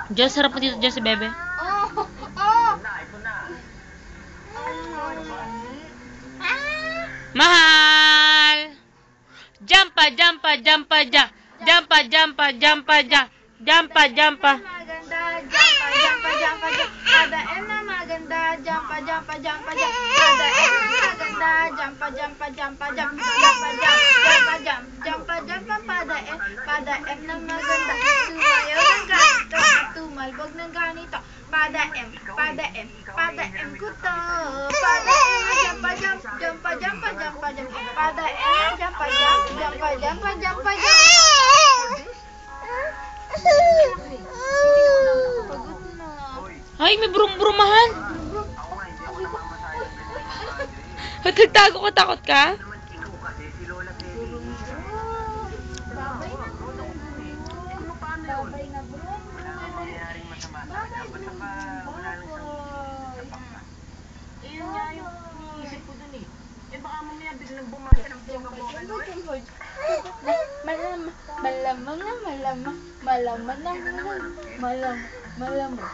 Diyos, sarap mo dito dyan si Bebe. Mahal! Jampa, jampa, jampa, jampa. Jampa, jampa, jampa, jampa. Jampa, jampa. Maganda, jampa, jampa, jampa, jampa. Pada M na maganda, jampa, jampa, jampa, jampa. Pada M na maganda, jampa, jampa, jampa, jampa. Jampa, jampa, jampa, jampa, jampa. Pada M na maganda. Sumayaw ng ganito, tumalbog ng ganito. Pada M ko to. Pada M na jampa, jampa, jampa, jampa, jampa, jampa. Pada M na jampa, jampa, jampa, jampa, jampa, jampa. Pagod na. Ay, may brum-brumahan. Nagtago ka, takot ka? Babay na bro. Yun nga yung iniisip ko dun eh. Eh baka mamaya biglang bumasa ng bunga-bunga no? Malamang.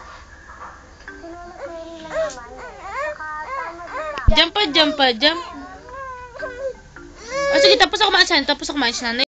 Jampa, jampa, jump. Oh, sige, tapos ako kumain sana.